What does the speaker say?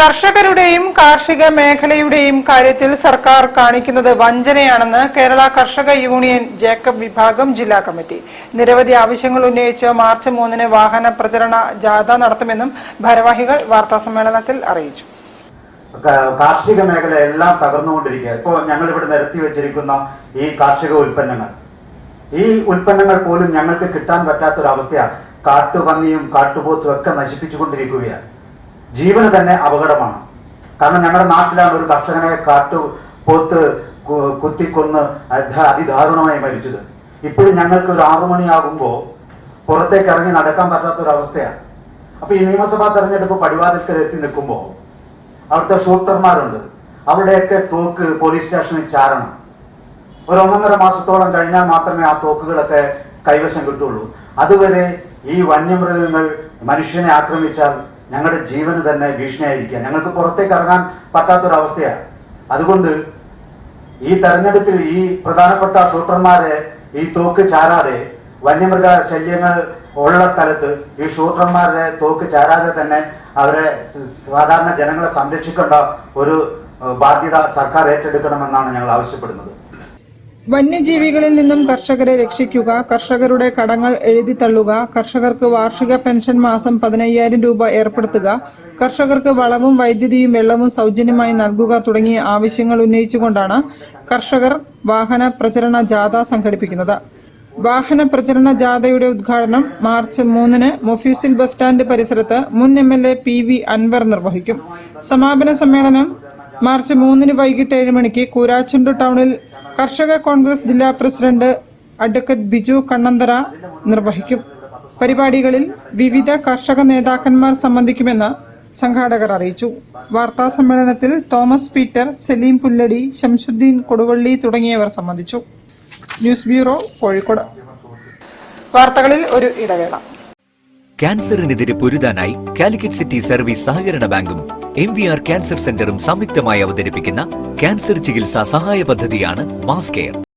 കർഷകരുടെയും കാർഷിക മേഖലയുടെയും കാര്യത്തിൽ സർക്കാർ കാണിക്കുന്നത് വഞ്ചനയാണെന്ന് കേരള കർഷക യൂണിയൻ ജേക്കബ് വിഭാഗം ജില്ലാ കമ്മിറ്റി. നിരവധി ആവശ്യങ്ങൾ ഉന്നയിച്ച് മാർച്ച് 3-ന് വാഹന പ്രചരണ ജാഥ നടത്തുമെന്നും ഭാരവാഹികൾ വാർത്താസമ്മേളനത്തിൽ അറിയിച്ചു. കാർഷിക മേഖല എല്ലാം തകർന്നുകൊണ്ടിരിക്കുക. ഇപ്പോൾ ഞങ്ങൾ ഇവിടെ നിരത്തി വെച്ചിരിക്കുന്ന ഈ കാർഷിക ഉൽപ്പന്നങ്ങൾ പോലും ഞങ്ങൾക്ക് കിട്ടാൻ പറ്റാത്തൊരവസ്ഥയാണ്. കാട്ടുപന്നിയും കാട്ടുപോത്തും ഒക്കെ നശിപ്പിച്ചുകൊണ്ടിരിക്കുകയാണ്. ജീവന് തന്നെ അപകടമാണ്. കാരണം ഞങ്ങളുടെ നാട്ടിലാണ് ഒരു കർഷകനെ കാട്ടുപോത്ത് കുത്തിക്കൊന്ന് അതിദാരുണമായി മരിച്ചത്. ഇപ്പോഴും ഞങ്ങൾക്ക് ഒരു 6 മണിയാകുമ്പോൾ പുറത്തേക്ക് ഇറങ്ങി നടക്കാൻ പറ്റാത്തൊരവസ്ഥയാണ്. അപ്പൊ ഈ നിയമസഭാ തെരഞ്ഞെടുപ്പ് പടിവാതിൽക്കൽ എത്തി നിൽക്കുമ്പോൾ അവിടുത്തെ ഷൂട്ടർമാരുണ്ട്. അവരുടെയൊക്കെ തോക്ക് പോലീസ് സ്റ്റേഷനിൽ ചാരണം. ഒരു 1.5 മാസത്തോളം കഴിഞ്ഞാൽ മാത്രമേ ആ തോക്കുകളൊക്കെ കൈവശം കിട്ടുള്ളൂ. അതുവരെ ഈ വന്യമൃഗങ്ങൾ മനുഷ്യനെ ആക്രമിച്ചാൽ ഞങ്ങളുടെ ജീവന് തന്നെ ഭീഷണിയായിരിക്കുക. ഞങ്ങൾക്ക് പുറത്തേക്ക് ഇറങ്ങാൻ പറ്റാത്തൊരവസ്ഥയാണ്. അതുകൊണ്ട് ഈ തെരഞ്ഞെടുപ്പിൽ ഈ പ്രധാനപ്പെട്ട ഷൂട്ടർമാരെ ഈ തോക്ക് ചാരാതെ, വന്യമൃഗ ശല്യങ്ങൾ ഉള്ള സ്ഥലത്ത് ഈ ഷൂട്ടർമാരുടെ തോക്ക് ചാരാതെ തന്നെ അവരെ സാധാരണ ജനങ്ങളെ സംരക്ഷിക്കേണ്ട ഒരു ബാധ്യത സർക്കാർ ഏറ്റെടുക്കണമെന്നാണ് ഞങ്ങൾ ആവശ്യപ്പെടുന്നത്. വന്യജീവികളിൽ നിന്നും കർഷകരെ രക്ഷിക്കുക, കർഷകരുടെ കടങ്ങൾ എഴുതി തള്ളുക, കർഷകർക്ക് വാർഷിക പെൻഷൻ മാസം 15,000 രൂപ ഏർപ്പെടുത്തുക, കർഷകർക്ക് വളവും വൈദ്യുതിയും വെള്ളവും സൗജന്യമായി നൽകുക തുടങ്ങിയ ആവശ്യങ്ങൾ ഉന്നയിച്ചുകൊണ്ടാണ് കർഷകർ വാഹന പ്രചരണ ജാഥ സംഘടിപ്പിക്കുന്നത്. വാഹന പ്രചരണ ജാഥയുടെ ഉദ്ഘാടനം മാർച്ച് 3-ന് മൊഫ്യൂസിൽ ബസ് സ്റ്റാൻഡ് പരിസരത്ത് മുൻ MLA PV അൻവർ നിർവഹിക്കും. സമാപന സമ്മേളനം മാർച്ച് 3-ന് വൈകിട്ട് 7 മണിക്ക് കൂരാച്ചുണ്ട് ടൗണിൽ കർഷക കോൺഗ്രസ് ജില്ലാ പ്രസിഡന്റ് അഡ്വക്കേറ്റ് ബിജു കണ്ണന്തറ നിർവഹിക്കും. പരിപാടികളിൽ വിവിധ കർഷക നേതാക്കന്മാർ സംബന്ധിക്കുമെന്ന് സംഘാടകർ അറിയിച്ചു. വാർത്താ സമ്മേളനത്തിൽ തോമസ് പീറ്റർ, സലീം പുല്ലടി, ശംസുദ്ദീൻ കൊടുവള്ളി തുടങ്ങിയവർ സംബന്ധിച്ചു. News bureau, Kozhikode. വാർത്തകളിൽ ഒരു ഇടവേള. ക്യാൻസറിനെതിരെ പൊരുതാനായി കാലിക്കറ്റ് സിറ്റി സർവീസ് സഹകരണ ബാങ്കും MVR ക്യാൻസർ സെന്ററും സംയുക്തമായി അവതരിപ്പിക്കുന്ന ക്യാൻസർ ചികിത്സാ സഹായ പദ്ധതിയാണ് മാസ് കെയർ.